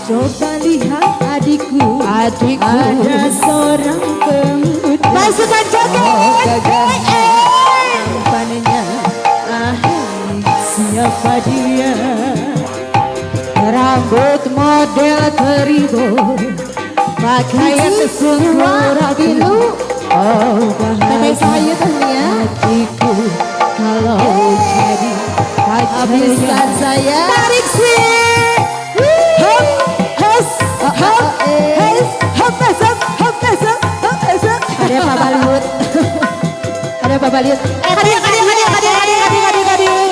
Coba lihat adikku, Adikku ada seorang pemuda. pasukan joget. Gagah tampannya, siapa dia? Rambut model terigu, pakaian sungguh biru. Oh Tapi saya tanya hatiku kalau jadi habiskan saya. Tarik sih. Ada Pak Baliut. Ada Pak Baliut. Hadir.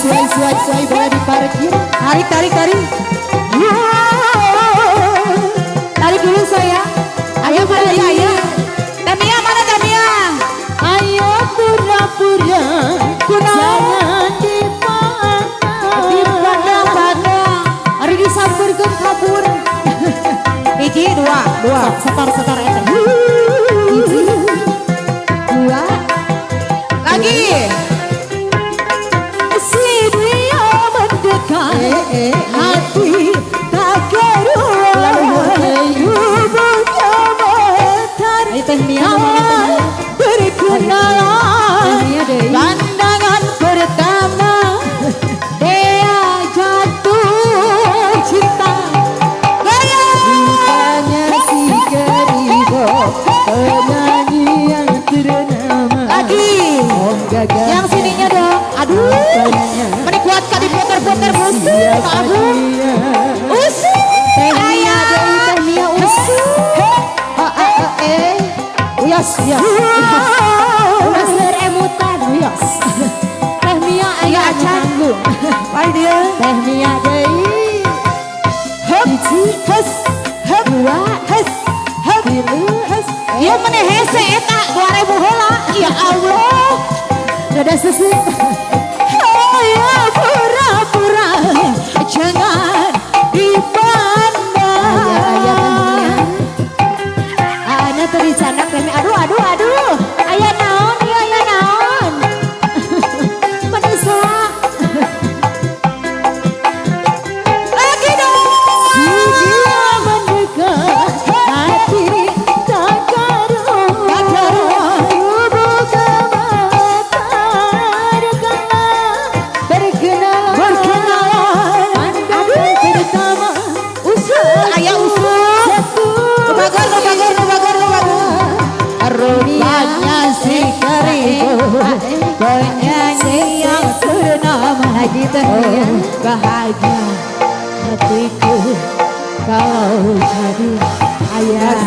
Suai boleh diparkir. Tarik. Tarik dulu saya. Ayo mana ya? Tamia mana Tamia? Ayo pura-pura, jangan dipandang. Hari disamperkeun kabur. Hiji, dua. Setar eta. Hiji, dua. Lagi. Si dia mendekat, hati tak keruan. Tubuhnya metar, kawan berkenalan. Pandangan pertama, dia jatuh cinta. Rupanya si Keribo, penyanyi yang ternama. Lagi. Om Gagal. Yang sininya dong. Aduh. Mending kuatkan diputer-puter musik. Pak Agung. Usul. Tehnia Dewi, Tehnia usul. Uyas. Udah seremutan. Uyas. Tehnia ayah canggung. Pai dia. Tehnia Dewi. Hiji, dua, tilu, Ieu meneh hese eta 2000 heula. Ya Allah. dada susut. Ayo pura-pura, jangan dipandang. Ana teu dicandak teh. Aduh. Aya naon ieu, aya naon. Manisa. Lagi dong. Si dia mendekat, hati tak karuan. Tubuh gemetar karena berkenalan. Pandangan pertama, Aya usul. Kebagar. rupanya si Keribo, penyanyi yang ternama. Lagi Tehnia. Bahagia hatiku kalau jadi ayah.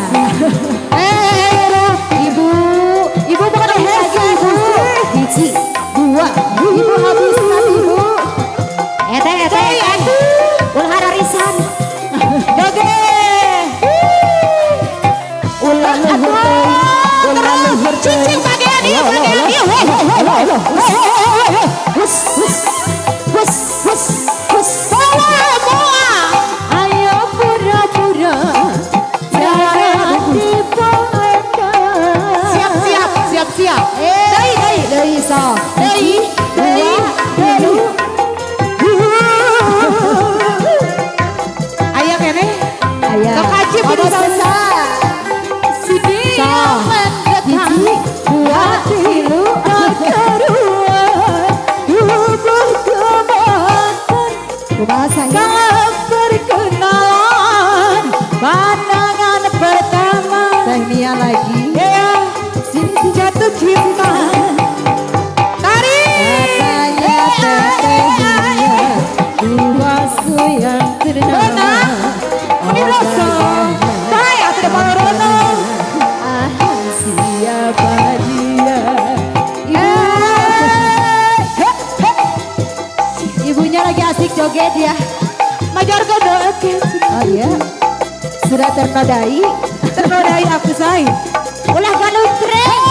Ibu bukan lagi ibu. Hiji, dua, ibu habiskan ibu. Ete. Ulah arisan. Joget. Ulah luhur teh. Cicing bagian ieu. Ayo pura-pura, jangan dipandang. Siap. Deui sok. Dua, tilu. Aya keneh. Aya. Sok haji Pada bisa. Si dia mendekat. Hiji, dua, tilu, keruan. Tubuh gemetar. Kumaha saya? Kalau berkenalan, pandangan pertama. Tehnia lagi. Sini jatuh cinta. Katanya tetehnya duaku yang ternama. Ini rasa. Hai, atuh da pangarono. Siapa dia? Ibunya lagi asik joget ya. Majar godok. Oh iya, sudah ternodai. Aku say. Ulah galutreng.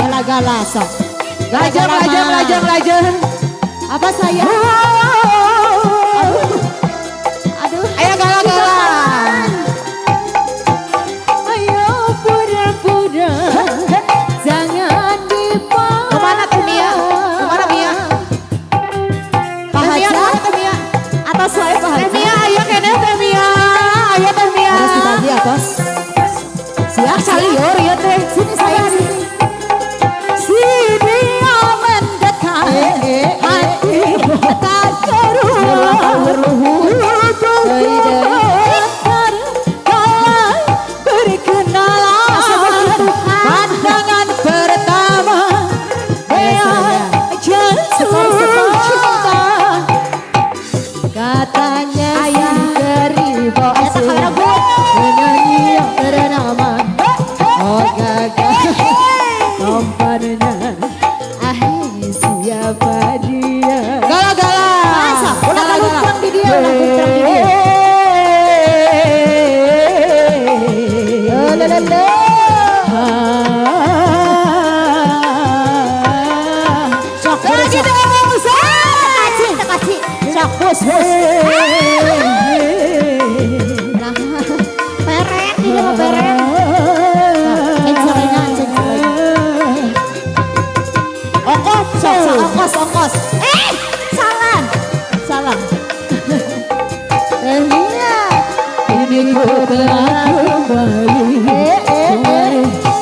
Ulah galasok. Lajeng. Apa saya? Aduh. Aya gala-gala. Ayo pura-pura, jangan dipandang. Kemana tuh Mia? Kemana Mia? Pahaja Mia, kemana tuh Mia? atas Temia, ayo kene Temia. Ayo Temia. Harus dibagi ya bos. Siap salior ya teh. Sini saya sini. Si dia mendekat hati tak berkenalan pandangan pertama jatuh cinta katanya dari bos penyanyi yang ternama oh gagal tampannya siapa dia gala-gala Udah lagu terang di dia, lagu terang di dia. Sok lagi dong, Kasih, kasih. sok bos bos. Nah, peren di dia peren. Censoringan, censoringan. Ongkos, ongkos, ongkos. Salah. Salah. Temia, ini ku telah kembali.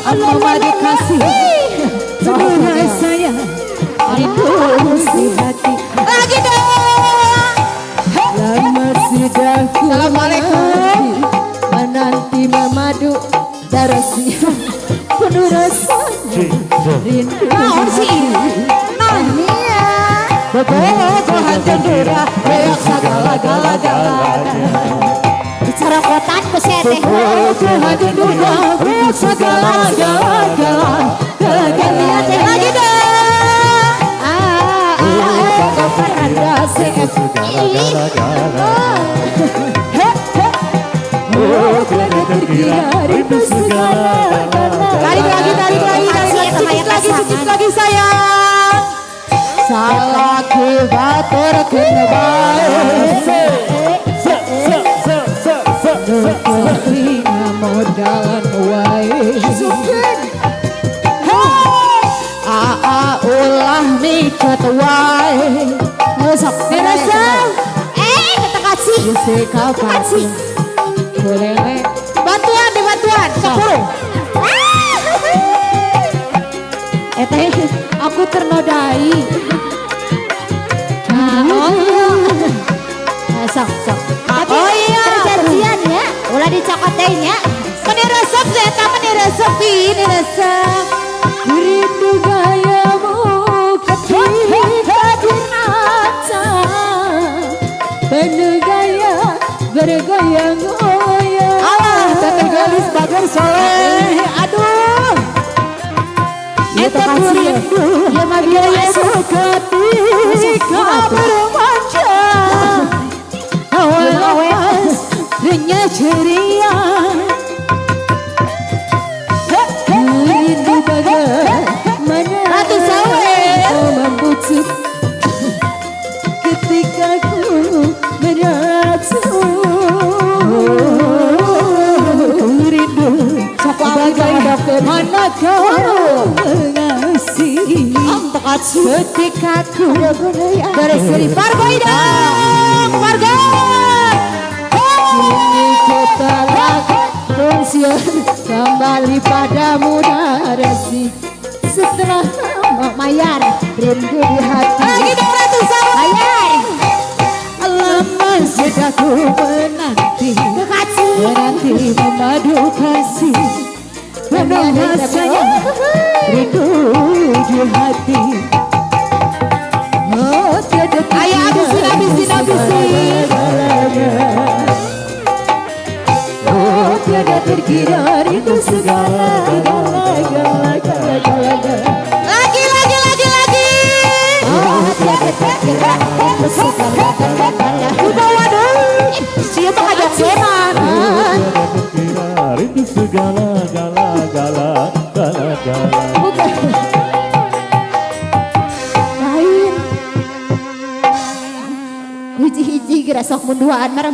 Apa dikasih? Sebenarnya saya itu si hati. Lagi dong. Lama sudah ku menanti memadu darahnya penuh rasa rindu. Naon sih? Iya. Bobogohan jendera reak segala-gala-galanya. Bicara kotaan ku saya teh. Bobogohan jendera reak segala-gala-galanya. Kegalian teh lagi dong. Kau peranda CF. Oh, kena terkira rindu segala-galanya. Tarik lagi, sedikit lagi sayang. Salaki batur kena baik. Nutrina modalan wae. Ulah miket wae. Sok dirasa. Kita kasih. Bisa kapan? Boleh. Bantuan di bantuan. 10. Teh, aku ternodai. Sok. Tapi Oh iya. perjanjian ya, ulah dicokotein ya. Meneresep zeta meneresep ini resep. Rindu gayamu ketika dinata. Penuh gaya, bergoyang-goyang. Alah, teteh gelis bager soleh. Aduh. Itu kasih ya mah biasa Ketika bermanja awas dunia ceria. rindu bagaimana Ratu Sawit. kau membujuk ketika ku merasa rindu Bagaimana kau mengasihi ketika ku dari Sri Parboy dong warga. Kini ku telah pensiun kembali padamu narasi setelah lama mayar rindu di hati. Lagi dong Ratu Sawit. Mayar Lama sudah ku menanti memadu kasih penuh rasanya rindu di hati. Oh tiada Ayo habisin. Oh tiada terkira rindu segala gala. Lagi. Oh tiada terkira rindu segala gala. Di bawah dong. Siapa ngajak seman? Rindu segala gala. Bukan lain. Hiji-hiji gerasok munduaan marang